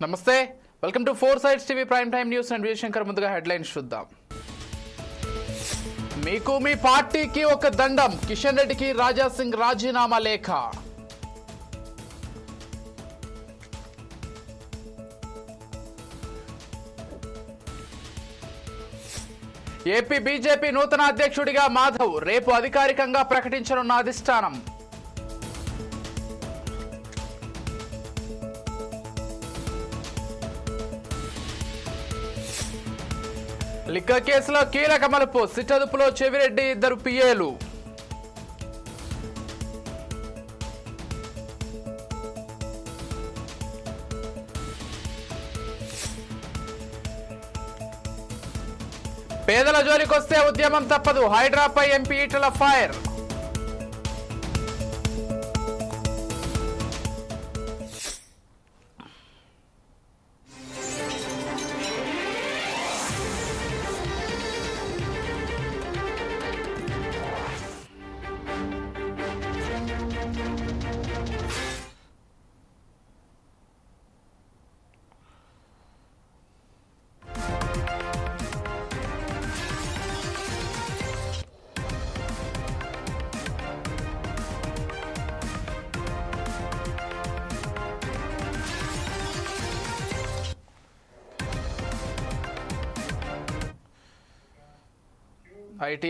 నమస్తే, welcome to 4 sides TV prime time news. And Vijayashankar. ముందుగా headlines చూద్దాం. మీకు మీ పార్టీకి ఒక దండం, కిషన్ రెడ్డికి రాజా సింగ్ రాజీనామా లేఖ. ఏపీ బీజేపీ నూతన అధ్యక్షుడిగా మాధవ్ రేపు అధికారికంగా ప్రకటించనున్న అధిష్టానం. లిక్కర్ కేసులో కీలక మలుపు, సిట్ అదుపులో చెవిరెడ్డి, 2 పిఏలు. పేదల జోలికొస్తే ఉద్యమం తప్పదు, హైడ్రాపై ఎంపీ ఈటల ఫైర్.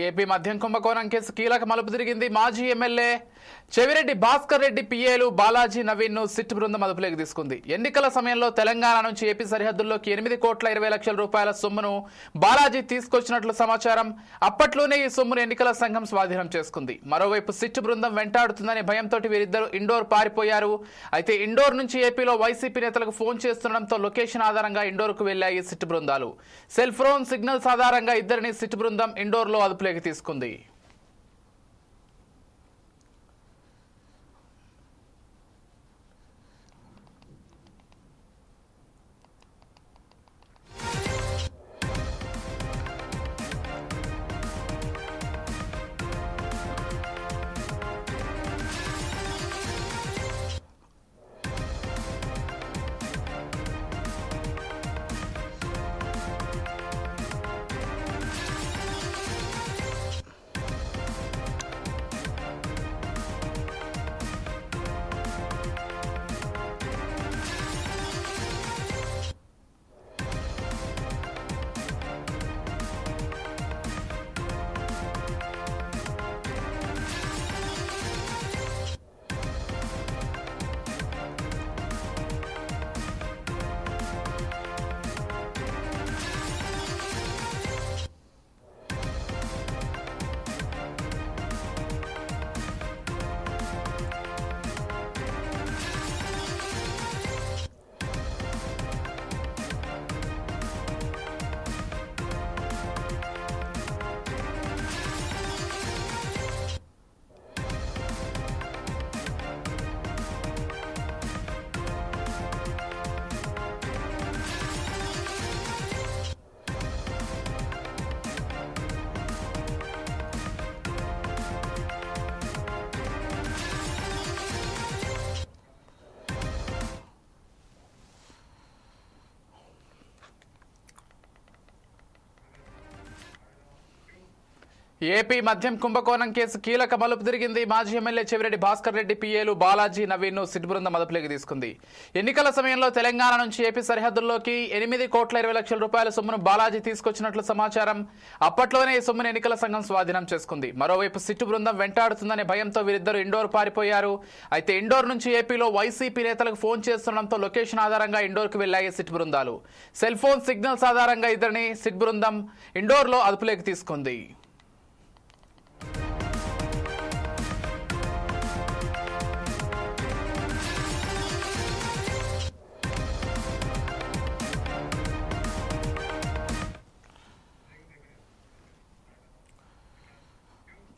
ఏపీ మద్యం కుంభకోణం కేసు కీలక మలుపు తిరిగింది. మాజీ ఎమ్మెల్యే చెవిరెడ్డి భాస్కర్ రెడ్డి పిఏలు బాలాజీ నవీన్ ను సిట్ బృందం అదుపులోకి తీసుకుంది. ఎన్నికల సమయంలో తెలంగాణ నుంచి ఏపీ సరిహద్దుల్లోకి 8,20,00,000 రూపాయల సొమ్మును బాలాజీ తీసుకొచ్చినట్లు సమాచారం. అప్పట్లోనే ఈ సొమ్మును ఎన్నికల సంఘం స్వాధీనం చేసుకుంది. మరోవైపు సిట్ బృందం వెంటాడుతుందనే భయంతో వీరిద్దరూ ఇండోర్ పారిపోయారు. అయితే ఇండోర్ నుంచి ఏపీలో వైసీపీ నేతలకు ఫోన్ చేస్తుండటంతో లొకేషన్ ఆధారంగా ఇండోర్ కు వెళ్లాయి సిట్ బృందాలు. సెల్ ఫోన్ సిగ్నల్స్ ఆధారంగా ఇద్దరిని సిట్ బృందం ఇండోర్ లో అదుపులోకి తీసుకుంది. ఏపీ మద్యం కుంభకోణం కేసు కీలక మలుపు తిరిగింది. మాజీ ఎమ్మెల్యే చెవిరెడ్డి భాస్కర్ రెడ్డి పిఏలు బాలాజీ నవీన్ ను సిట్ బృందం అదుపులోకి తీసుకుంది. ఎన్నికల సమయంలో తెలంగాణ నుంచి ఏపీ సరిహద్దుల్లోకి 8,20,00,000 రూపాయల సొమ్మును బాలాజీ తీసుకొచ్చినట్లు సమాచారం. అప్పట్లోనే ఈ సొమ్మును ఎన్నికల సంఘం స్వాధీనం చేసుకుంది. మరోవైపు సిట్ బృందం వెంటాడుతుందనే భయంతో వీరిద్దరూ ఇండోర్ పారిపోయారు. అయితే ఇండోర్ నుంచి ఏపీలో వైసీపీ నేతలకు ఫోన్ చేస్తుండటంతో లొకేషన్ ఆధారంగా ఇండోర్ కు వెళ్లాయి సిట్ బృందాలు. సెల్ ఫోన్ సిగ్నల్స్ ఆధారంగా ఇద్దరిని సిట్ బృందం ఇండోర్ లో అదుపులోకి తీసుకుంది.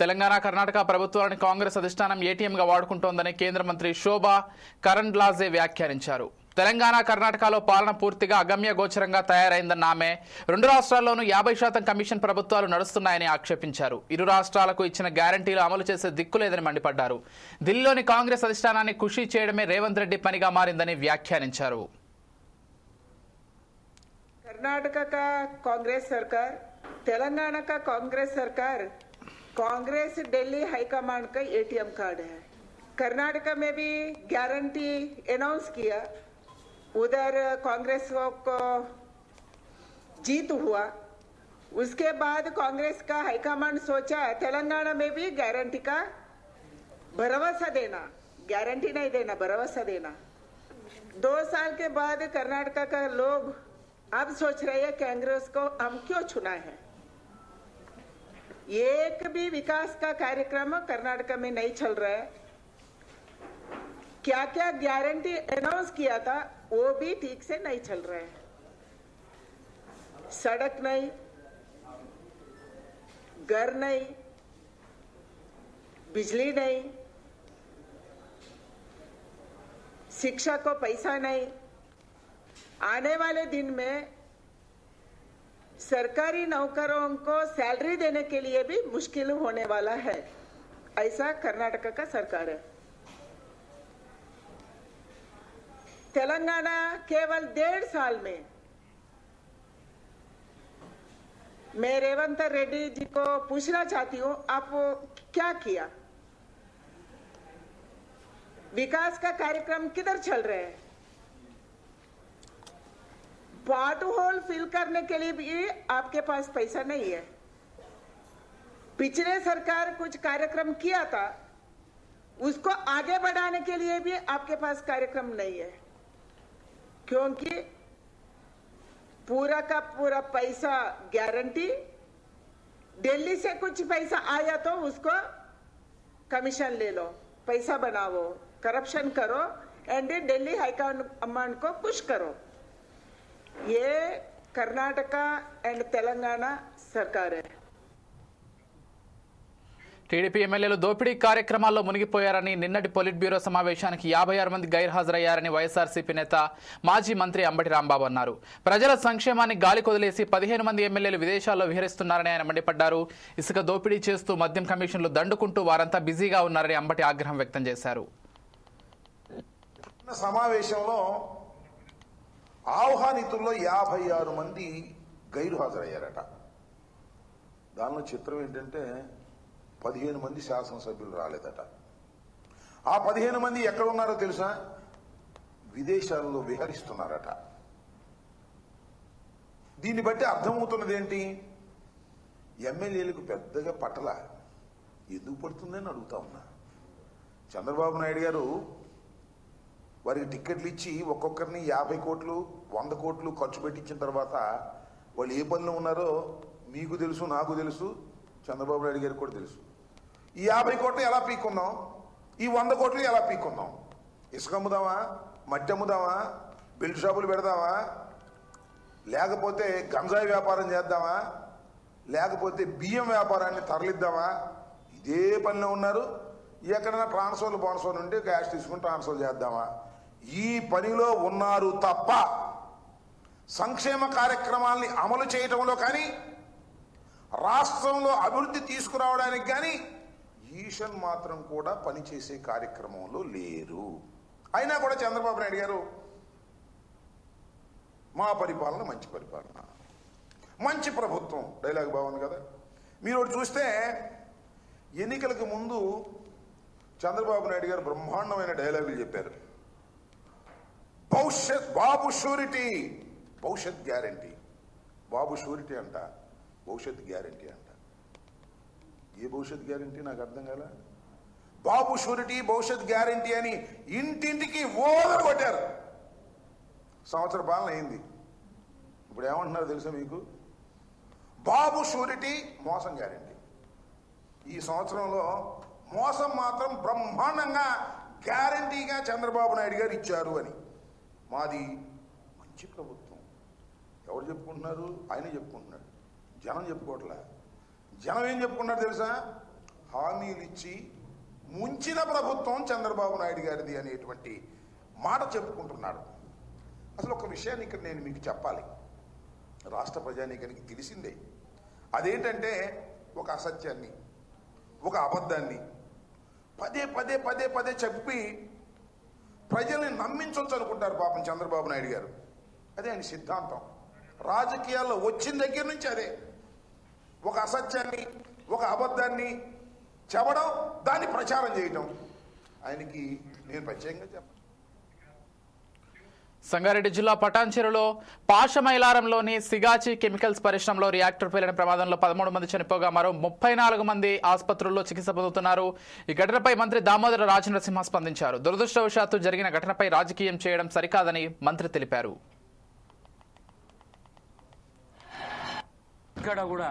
తెలంగాణ కర్ణాటక ప్రభుత్వాన్ని కాంగ్రెస్ అధిష్టానం ఏటీఎంగా వాడుకుంటోందని కేంద్ర మంత్రి శోభా కరంద్లాజే వ్యాఖ్యానించారు. తెలంగాణ కర్ణాటకలో పాలన పూర్తిగా అగమ్య గోచరంగా తయారైందన్న ఆమె 2 రాష్ట్రాల్లోనూ 50% కమిషన్ ప్రభుత్వాలు నడుస్తున్నాయని ఆక్షేపించారు. ఇరు రాష్ట్రాలకు ఇచ్చిన గ్యారంటీలు అమలు చేసే దిక్కులేదని మండిపడ్డారు. ఢిల్లీలోని కాంగ్రెస్ అధిష్టానాన్ని ఖుషీ చేయడమే రేవంత్ రెడ్డి పనిగా మారిందని వ్యాఖ్యానించారు. कर्नाटक का कांग्रेस सरकार, तेलंगाना का कांग्रेस सरकार, कांग्रेस दिल्ली हाईकमांड का एटीएम कार्ड है। कर्नाटक में भी गारंटी अनाउंस किया, उधर कांग्रेस को जीत हुआ। उसके बाद कांग्रेस का हाईकमांड सोचा तेलंगाना में भी गारंटी का भरोसा देना, गारंटी नहीं देना, भरोसा देना। 2 साल के बाद कर्नाटक का लोग अब सोच रहे हैं कांग्रेस को हम क्यों चुना है। एक भी विकास का कार्यक्रम कर्नाटक में नहीं चल रहा है। क्या क्या गारंटी अनाउंस किया था वो भी ठीक से नहीं चल रहा है। सड़क नहीं, घर नहीं, बिजली नहीं, शिक्षा को पैसा नहीं। आने वाले दिन में सरकारी नौकरों को सैलरी देने के लिए भी मुश्किल होने वाला है। ऐसा कर्नाटक का सरकार है। तेलंगाना केवल 1.5 साल में मैं रेवंत रेड्डी जी को पूछना चाहती हूं, आप क्या किया? विकास का कार्यक्रम किधर चल रहे हैं? पॉट होल फिल करने के लिए भी आपके पास पैसा नहीं है। पिछले सरकार कुछ कार्यक्रम किया था, उसको आगे बढ़ाने के लिए भी आपके पास कार्यक्रम नहीं है, क्योंकि पूरा का पूरा पैसा गारंटी, दिल्ली से कुछ पैसा आया तो उसको कमीशन ले लो, पैसा बनाओ, करप्शन करो एंड दिल्ली हाईकमांड को पुश करो। ये कर्नाटका एंड तेलंगाना सरकार है। టీడీపీ ఎమ్మెల్యేలు దోపిడీ కార్యక్రమాల్లో మునిగిపోయారని నిన్నటి పొలిట్ బ్యూరో సమావేశానికి 56 మంది గైర్హాజరయ్యారని వైఎస్ఆర్సీపీ నేత మాజీ మంత్రి అంబటి రాంబాబు అన్నారు. ప్రజల సంక్షేమాన్ని గాలికొదిలేసి 15 మంది ఎమ్మెల్యేలు విదేశాల్లో విహరిస్తున్నారని ఆయన మండిపడ్డారు. ఇసుక దోపిడీ చేస్తూ మద్యం కమిషన్లు దండుకుంటూ వారంతా బిజీగా ఉన్నారని అంబటి ఆగ్రహం వ్యక్తం చేశారు. సమావేశంలో ఆహ్వానితుల్లో 56 మంది గైర్హాజరయ్యారట. దానిలో చిత్రం ఏంటంటే 15 మంది శాసనసభ్యులు రాలేదట. ఆ 15 మంది ఎక్కడ ఉన్నారో తెలుసా? విదేశాల్లో విహరిస్తున్నారట. దీన్ని బట్టి అర్థమవుతున్నది ఏంటి? ఎమ్మెల్యేలకు పెద్దగా పట్టల. ఎందుకు పడుతుందని అడుగుతా ఉన్నా. చంద్రబాబు నాయుడు గారు వారికి టిక్కెట్లు ఇచ్చి ఒక్కొక్కరిని 50 కోట్లు 100 కోట్లు ఖర్చు పెట్టించిన తర్వాత వాళ్ళు ఏ పనిలో ఉన్నారో మీకు తెలుసు, నాకు తెలుసు, చంద్రబాబు నాయుడు గారికి కూడా తెలుసు. ఈ 50 కోట్లు ఎలా పీక్కున్నాం, ఈ 100 కోట్లు ఎలా పీక్కున్నాం? ఇసుక అమ్ముదామా, మట్టి అమ్ముదామా, బెల్ట్ షాపులు పెడదామా, లేకపోతే గంజాయి వ్యాపారం చేద్దామా, లేకపోతే బియ్యం వ్యాపారాన్ని తరలిద్దామా? ఇదే పనిలో ఉన్నారు. ఎక్కడైనా ట్రాన్స్ఫర్లు బోనస్ఫర్ ఉంటే క్యాష్ తీసుకుని ట్రాన్స్ఫర్ చేద్దామా? ఈ పనిలో ఉన్నారు తప్ప సంక్షేమ కార్యక్రమాల్ని అమలు చేయటంలో కానీ, రాష్ట్రంలో అభివృద్ధి తీసుకురావడానికి కానీ ఈషన్ మాత్రం కూడా పనిచేసే కార్యక్రమంలో లేరు. అయినా కూడా చంద్రబాబు నాయుడు గారు మా పరిపాలన మంచి పరిపాలన, మంచి ప్రభుత్వం డైలాగ్ బాగుంది కదా. మీరు ఒకటి చూస్తే ఎన్నికలకు ముందు చంద్రబాబు నాయుడు గారు బ్రహ్మాండమైన డైలాగులు చెప్పారు. భవిష్యత్ బాబు షూరిటీ, భవిష్యత్ గ్యారంటీ. బాబు షూరిటీ అంట, భవిష్యత్ గ్యారంటీ అంట. ఏ భవిష్యత్ గ్యారంటీ నాకు అర్థం కాల. బాబు షూరిటీ, భవిష్యత్ గ్యారంటీ అని ఇంటింటికి ఓదరు కొట్టారు. సంవత్సర పాలన అయింది. ఇప్పుడు ఏమంటున్నారు తెలుసా మీకు? బాబు షూరిటీ, మోసం గ్యారంటీ. ఈ సంవత్సరంలో మోసం మాత్రం బ్రహ్మాండంగా గ్యారంటీగా చంద్రబాబు నాయుడు గారు ఇచ్చారు అని. మాది మంచి ప్రభుత్వం. ఎవరు చెప్పుకుంటున్నారు? ఆయనే చెప్పుకుంటున్నాడు, జనం చెప్పుకోవట్లే. జనం ఏం చెప్పుకున్నారు తెలుసా? హామీలు ఇచ్చి ముంచిన ప్రభుత్వం చంద్రబాబు నాయుడు గారిది అనేటువంటి మాట చెప్పుకుంటున్నాడు. అసలు ఒక విషయాన్ని ఇక్కడ నేను మీకు చెప్పాలి, రాష్ట్ర ప్రజానీకానికి తెలిసిందే. అదేంటంటే ఒక అసత్యాన్ని, ఒక అబద్ధాన్ని పదే పదే పదే పదే చెప్పి ప్రజల్ని నమ్మించవచ్చు అనుకుంటారు పాపం చంద్రబాబు నాయుడు గారు. అదే ఆయన సిద్ధాంతం. రాజకీయాల్లో వచ్చిన దగ్గర నుంచి అదే, ఒక అసత్యాన్ని ఒక అబద్ధాన్ని చెప్పడం, దాన్ని ప్రచారం చేయటం. ఆయనకి నేను ప్రత్యేకంగా చెప్పను. సంగారెడ్డి జిల్లా పటాన్చెరులో పాషమైలారంలోని సిగాచి కెమికల్స్ పరిశ్రమలో రియాక్టర్ పేలిన ప్రమాదంలో 13 మంది చనిపోగా మరో 34 మంది ఆసుపత్రుల్లో చికిత్స పొందుతున్నారు. ఈ ఘటనపై మంత్రి దామోదర రాజనరసింహ స్పందించారు. దురదృష్టవశాత్తు జరిగిన ఘటనపై రాజకీయం చేయడం సరికాదని మంత్రి తెలిపారు. ఇక్కడ కూడా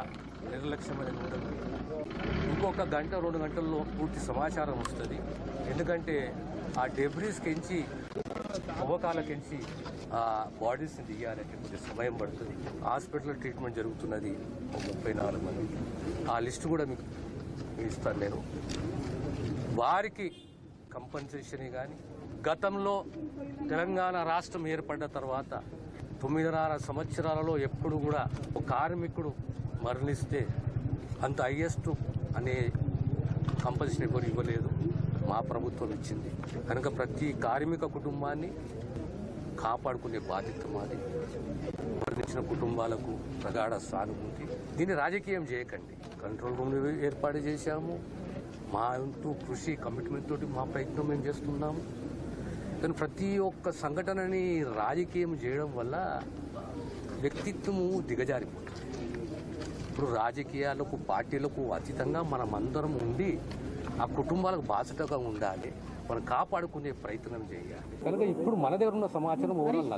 నిర్లక్ష్యమైన ఉండదు. ఇంకొక గంట 2 గంటల్లో పూర్తి సమాచారం వస్తుంది. ఎందుకంటే ఆ డెబ్రీస్కించి అవకాలకించి ఆ బాడీస్ని తీయాలంటే కొంచెం సమయం పడుతుంది. హాస్పిటల్లో ట్రీట్మెంట్ జరుగుతున్నది 34 మంది. ఆ లిస్టు కూడా మీకు ఇస్తాను నేను. వారికి కంపెన్సేషన్ కానీ గతంలో తెలంగాణ రాష్ట్రం ఏర్పడ్డ తర్వాత 9.5 సంవత్సరాలలో ఎప్పుడు కూడా ఒక కార్మికుడు మరణిస్తే అంత హైయెస్ట్ అనే కంపల్సరీ ఎవరు ఇవ్వలేదు, మా ప్రభుత్వం ఇచ్చింది. కనుక ప్రతి కార్మిక కుటుంబాన్ని కాపాడుకునే బాధ్యత మాది. మరణించిన కుటుంబాలకు ప్రగాఢ సానుభూతి. దీన్ని రాజకీయం చేయకండి. కంట్రోల్ రూమ్ ఏర్పాటు చేశాము. మా అంటూ కృషి కమిట్మెంట్ తోటి మా ప్రయత్నం మేము చేస్తున్నాము. కానీ ప్రతి ఒక్క సంఘటనని రాజకీయం చేయడం వల్ల వ్యక్తిత్వము దిగజారిపోతుంది. ఇప్పుడు రాజకీయాలకు పార్టీలకు అతీతంగా మనమందరం ఉండి ఆ కుటుంబాలకు బాధ్యతగా ఉండాలి. మనం కాపాడుకునే ప్రయత్నం చేయాలి. కనుక ఇప్పుడు మన దగ్గర ఉన్న సమాచారం ఓవరాల్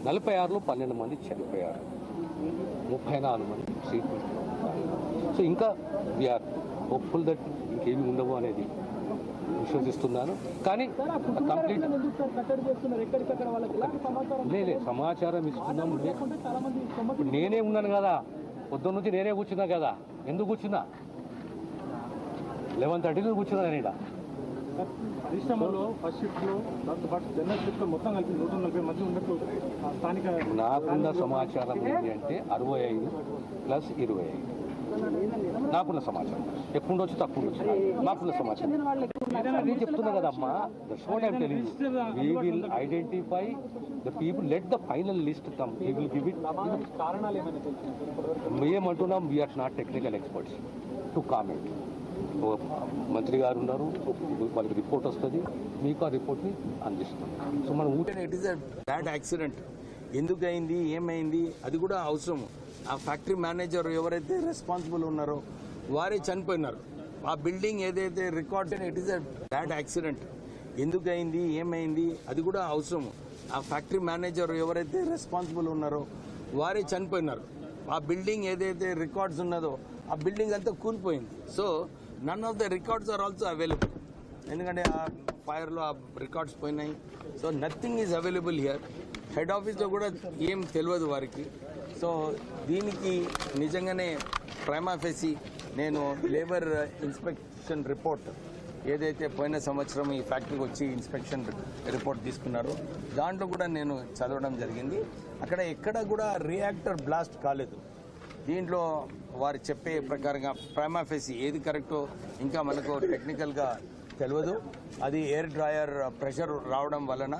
46లో 12 మంది చనిపోయారు, 34 మంది ట్రీట్మెంట్లో ఉన్నారు. సో ఇంకా వీఆర్ హోప్ఫుల్ దట్ ఇంకేమి ఉండవు అనేది విశ్వసిస్తున్నాను. కానీ కంప్లీట్ లేదు సమాచారం ఇస్తున్నాం. ఇప్పుడు నేనే ఉన్నాను కదా, పొద్దున్న నుంచి నేనే కూర్చున్నా కదా. ఎందుకు కూర్చున్నా? 11:30 కూర్చున్నా నేను. పరిశ్రమలో ఫస్ట్ షిఫ్ట్లో జనరల్ షిఫ్ట్లో మొత్తం కలిపి 140 మంది ఉన్నట్టు స్థానిక నాకున్న సమాచారం ఏంటి అంటే 65 + 25 నాకున్న సమాచారం. ఎక్కువ ఉండొచ్చు, తక్కువ ఉండొచ్చు. నాకున్న సమాచారం అదే చెప్తున్నా కదమ్మా. That's what I am telling you. We will identify the people, let the final list come, we will give it. కారణాలు ఏమైనా తెలుసు? మేమంటున్నాం we are not technical experts to comment. మంత్రి గారు ఉన్నారు, వాళ్ళకి రిపోర్ట్ వస్తుంది, మీకు ఆ రిపోర్ట్ని అందిస్తాం. సో మనం it is a bad accident. ఎందుకు అయింది, ఏమైంది అది కూడా అవసరం. ఆ ఫ్యాక్టరీ మేనేజర్ ఎవరైతే రెస్పాన్సిబుల్ ఉన్నారో వారే చనిపోయినారు. ఆ బిల్డింగ్ ఏదైతే record, it is a bad accident. ఎందుకు అయింది, ఏమైంది అది కూడా అవసరం. ఆ ఫ్యాక్టరీ మేనేజర్ ఎవరైతే రెస్పాన్సిబుల్ ఉన్నారో వారే చనిపోయినారు. ఆ బిల్డింగ్ ఏదైతే రికార్డ్స్ ఉన్నదో ఆ బిల్డింగ్ అంతా కూలిపోయింది. So none of the records are also available. ఎందుకంటే ఆ ఫైర్లో ఆ రికార్డ్స్ పోయినాయి. So nothing is available here. Head ఆఫీస్లో కూడా ఏం తెలియదు వారికి. సో దీనికి నిజంగానే ప్రైమా ఫేసి నేను లేబర్ ఇన్స్పెక్షన్ రిపోర్ట్ ఏదైతే పోయిన సంవత్సరం ఈ ఫ్యాక్టరీకి వచ్చి ఇన్స్పెక్షన్ రిపోర్ట్ తీసుకున్నారో దాంట్లో కూడా నేను చదవడం జరిగింది. అక్కడ ఎక్కడ కూడా రియాక్టర్ బ్లాస్ట్ కాలేదు. దీంట్లో వారు చెప్పే ప్రకారంగా ప్రైమా ఫేసి ఏది కరెక్టో ఇంకా మనకు టెక్నికల్గా తెలియదు. అది ఎయిర్ డ్రాయర్ ప్రెషర్ రావడం వలన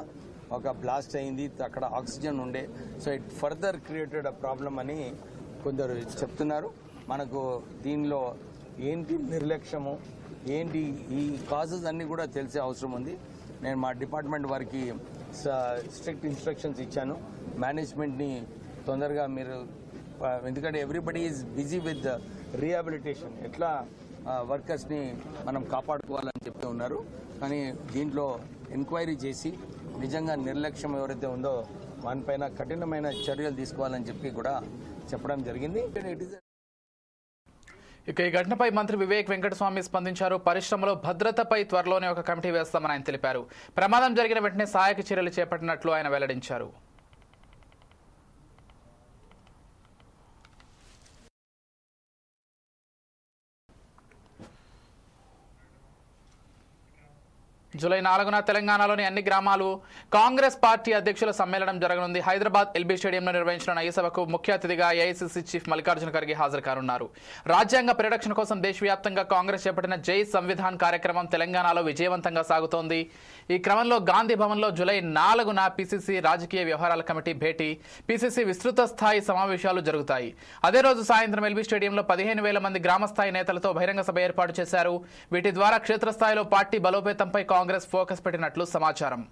ఒక బ్లాస్ట్ అయింది. అక్కడ ఆక్సిజన్ ఉండే. So it further created a problem అని కొందరు చెప్తున్నారు. మనకు దీనిలో ఏంటి నిర్లక్ష్యము, ఏంటి ఈ కాజెస్ అన్నీ కూడా తెలిసే అవసరం ఉంది. నేను మా డిపార్ట్మెంట్ వారికి స్ట్రిక్ట్ ఇన్స్ట్రక్షన్స్ ఇచ్చాను. మేనేజ్మెంట్ని తొందరగా మీరు, ఎందుకంటే everybody is busy with rehabilitation, ఎట్లా వర్కర్స్ని మనం కాపాడుకోవాలని చెప్పి ఉన్నారు. కానీ దీంట్లో ఎంక్వైరీ చేసి నిజంగా నిర్లక్ష్యం ఎవరైతే ఉందో వానిపైన కఠినమైన చర్యలు తీసుకోవాలని చెప్పి కూడా చెప్పడం జరిగింది. ఇక ఈ ఘటనపై మంత్రి వివేక్ వెంకటస్వామి స్పందించారు. పరిశ్రమలో భద్రతపై త్వరలోనే ఒక కమిటీ వేస్తామని ఆయన తెలిపారు. ప్రమాదం జరిగిన వెంటనే సహాయక చర్యలు చేపట్టినట్లు ఆయన వెల్లడించారు. జూలై 4న తెలంగాణలోని అన్ని గ్రామాలు కాంగ్రెస్ పార్టీ అధ్యక్షుల సమ్మేళనం జరగనుంది. హైదరాబాద్ ఎల్బీ స్టేడియంలో నిర్వహించిన ఈ సభకు ముఖ్య అతిథిగా ఏఐసీసీ చీఫ్ మల్లికార్జున ఖర్గే హాజరు కానున్నారు. రాజ్యాంగ పరిరక్షణ కోసం దేశవ్యాప్తంగా కాంగ్రెస్ చేపట్టిన జై సంవిధాన్ కార్యక్రమం తెలంగాణలో విజయవంతంగా సాగుతోంది. ఈ క్రమంలో గాంధీ భవన్లో జూలై 4న పీసీసీ రాజకీయ వ్యవహారాల కమిటీ భేటీ, పీసీసీ విస్తృత స్థాయి సమావేశాలు జరుగుతాయి. అదే రోజు సాయంత్రం ఎల్బీ స్టేడియంలో 15,000 మంది గ్రామస్థాయి నేతలతో బహిరంగ సభ ఏర్పాటు చేశారు. వీటి ద్వారా క్షేత్రస్థాయిలో పార్టీ బలోపేతంపై కాంగ్రెస్ ఫోకస్ పెట్టినట్లు సమాచారం.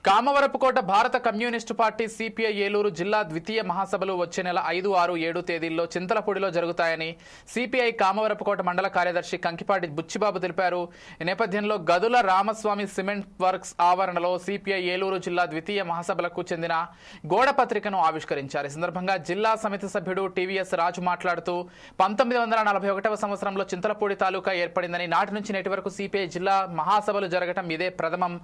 కామవరపుకోట భారత కమ్యూనిస్టు పార్టీ సిపిఐ ఏలూరు జిల్లా ద్వితీయ మహాసభలు వచ్చే నెల 5, 6, 7 తేదీల్లో చింతలపూడిలో జరుగుతాయని సిపిఐ కామవరపుకోట మండల కార్యదర్శి కంకిపాటి బుచ్చిబాబు తెలిపారు. ఈ నేపథ్యంలో గదుల రామస్వామి సిమెంట్ వర్క్స్ ఆవరణలో సిపిఐ ఏలూరు జిల్లా ద్వితీయ మహాసభలకు చెందిన గోడ పత్రికను ఆవిష్కరించారు. ఈ సందర్భంగా జిల్లా సమితి సభ్యుడు టీవీఎస్ రాజు మాట్లాడుతూ 1941వ సంవత్సరంలో చింతలపూడి తాలూకా ఏర్పడిందని, నాటి నుంచి నేటి వరకు సిపిఐ జిల్లా మహాసభలు జరగడం ఇదే ప్రథమం.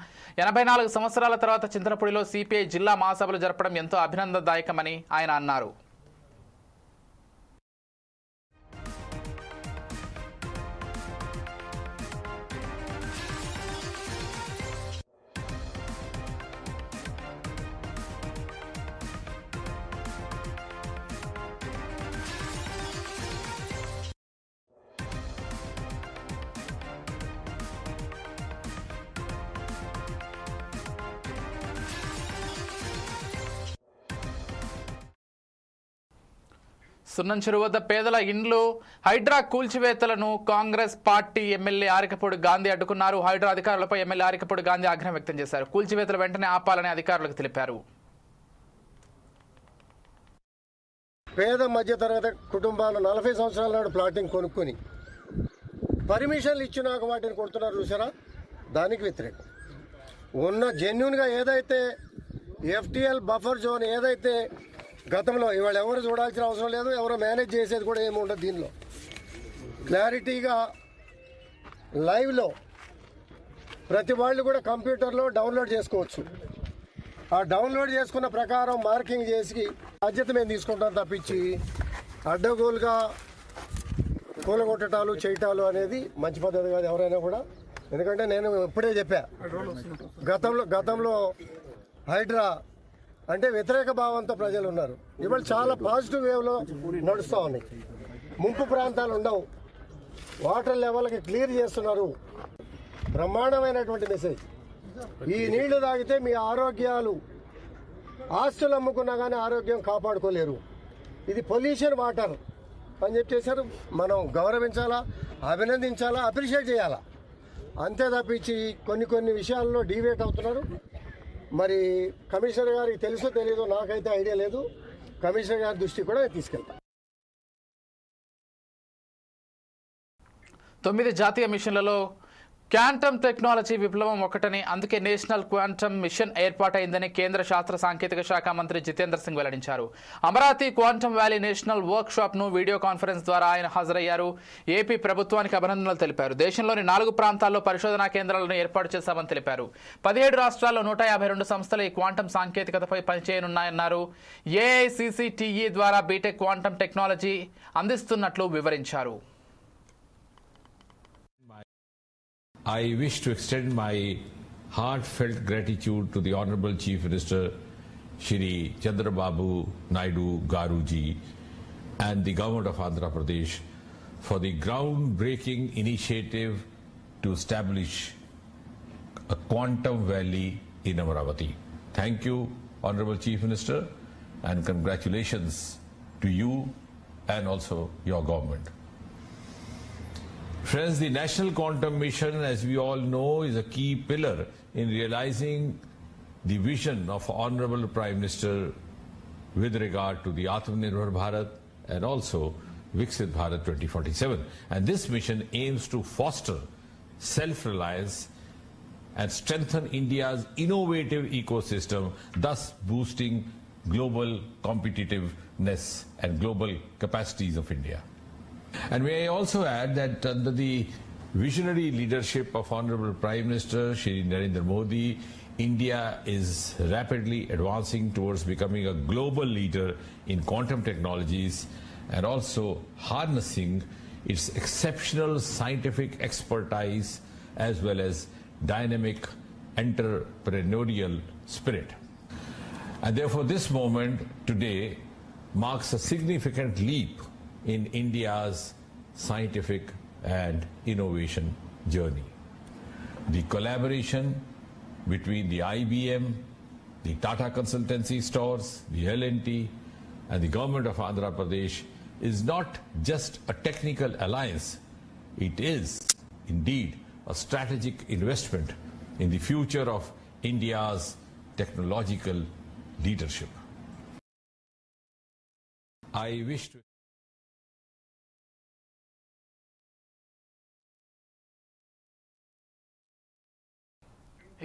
84 సంవత్సరాల తర్వాత చింతలపూడిలో సిపిఐ జిల్లా మహాసభలు జరపడం ఎంతో అభినందనదాయకమని ఆయన అన్నారు. సున్నం చెరువు వద్ద పేదల ఇండ్లు హైడ్రా కూల్చివేతలను కాంగ్రెస్ పార్టీ ఎమ్మెల్యే ఆరికపూడి గాంధీ అడ్డుకున్నారు. హైడ్రా అధికారులపై ఎమ్మెల్యే ఆరికపూడి గాంధీ ఆగ్రహం వ్యక్తం చేశారు. కూల్చివేతలు వెంటనే ఆపాలని అధికారులకు తెలిపారు. పేద మధ్యతరగతి కుటుంబాలు 40 సంవత్సరాల నాడు ప్లాటింగ్ కొనుక్కొని పర్మిషన్లు ఇచ్చినాక వాటిని కొడుతున్నారు చూసారా, దానికి వ్యతిరేకం. ఉన్న జెన్యున్గా ఏదైతే ఎఫ్టీఎల్ బఫర్ జోన్ ఏదైతే గతంలో, ఇవాళ ఎవరు చూడాల్సిన అవసరం లేదు, ఎవరు మేనేజ్ చేసేది కూడా ఏమి ఉండదు. దీనిలో క్లారిటీగా లైవ్లో ప్రతి వాళ్ళు కూడా కంప్యూటర్లో డౌన్లోడ్ చేసుకోవచ్చు. ఆ డౌన్లోడ్ చేసుకున్న ప్రకారం మార్కింగ్ చేసి బాధ్యత మేము తీసుకుంటాం తప్పించి అడ్డగోలుగా కూలగొట్టటాలు చేయటాలు అనేది మంచి పద్ధతి కాదు ఎవరైనా కూడా. ఎందుకంటే నేను ఇప్పుడే చెప్పా, గతంలో హైడ్రా అంటే వ్యతిరేక భావంతో ప్రజలు ఉన్నారు. ఇవాళ చాలా పాజిటివ్ వేవ్లో నడుస్తూ ఉన్నాయి. ముంపు ప్రాంతాలు ఉండవు, వాటర్ లెవెల్కి క్లియర్ చేస్తున్నారు. బ్రహ్మాండమైనటువంటి మెసేజ్. ఈ నీళ్లు తాగితే మీ ఆరోగ్యాలు, ఆస్తులు అమ్ముకున్నా కానీ ఆరోగ్యం కాపాడుకోలేరు. ఇది పొల్యూషన్ వాటర్ అని చెప్పేశారు. మనం గౌరవించాలా, అభినందించాలా, అప్రిషియేట్ చేయాలా. అంతే తప్పించి కొన్ని విషయాల్లో డీవియేట్ అవుతున్నారు. మరి కమిషనర్ గారికి తెలుసో తెలియదో నాకైతే ఐడియా లేదు. కమిషనర్ గారి దృష్టికి కూడా తీసుకెళ్తాం. 9 జాతీయ మిషన్లలో క్వాంటమ్ టెక్నాలజీ విప్లవం ఒకటని, అందుకే నేషనల్ క్వాంటమ్ మిషన్ ఏర్పాటైందని కేంద్ర శాస్త్ర సాంకేతిక శాఖ మంత్రి జితేంద్ర సింగ్ వెల్లడించారు. Amaravati quantum valley national work shop ను వీడియో కాన్ఫరెన్స్ ద్వారా ఆయన హాజరయ్యారు. ఏపీ ప్రభుత్వానికి అభినందనలు తెలిపారు. దేశంలోని 4 ప్రాంతాల్లో పరిశోధనా కేంద్రాలను ఏర్పాటు చేశామని తెలిపారు. 17 రాష్ట్రాల్లో 152 సంస్థలు ఈ క్వాంటమ్ సాంకేతికతపై పనిచేయనున్నాయన్నారు. ఏఐసిసిటిఈ ద్వారా బీటెక్ క్వాంటమ్ టెక్నాలజీ అందిస్తున్నట్లు వివరించారు. I wish to extend my heartfelt gratitude to the Honorable Chief Minister Shri Chandrababu Naidu Garuji and the Government of Andhra Pradesh for the groundbreaking initiative to establish a quantum valley in Amaravati. Thank you, Honorable Chief Minister, and congratulations to you and also your government. Friends, the National Quantum Mission, as we all know, is a key pillar in realizing the vision of Honorable Prime Minister with regard to the Atmanirbhar Bharat and also Viksit Bharat 2047. And this mission aims to foster self-reliance and strengthen India's innovative ecosystem, thus boosting global competitiveness and global capacities of India. And may I also add that under the visionary leadership of Honorable Prime Minister Shri Narendra Modi, India is rapidly advancing towards becoming a global leader in quantum technologies and also harnessing its exceptional scientific expertise as well as dynamic entrepreneurial spirit. And therefore, this moment today marks a significant leap in India's scientific and innovation journey. The collaboration between the IBM, the Tata Consultancy Stores, the L&T, and the government of Andhra Pradesh is not just a technical alliance. It is indeed a strategic investment in the future of India's technological leadership. I wish to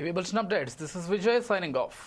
ఇవి bulletin updates. This is Vijay signing off.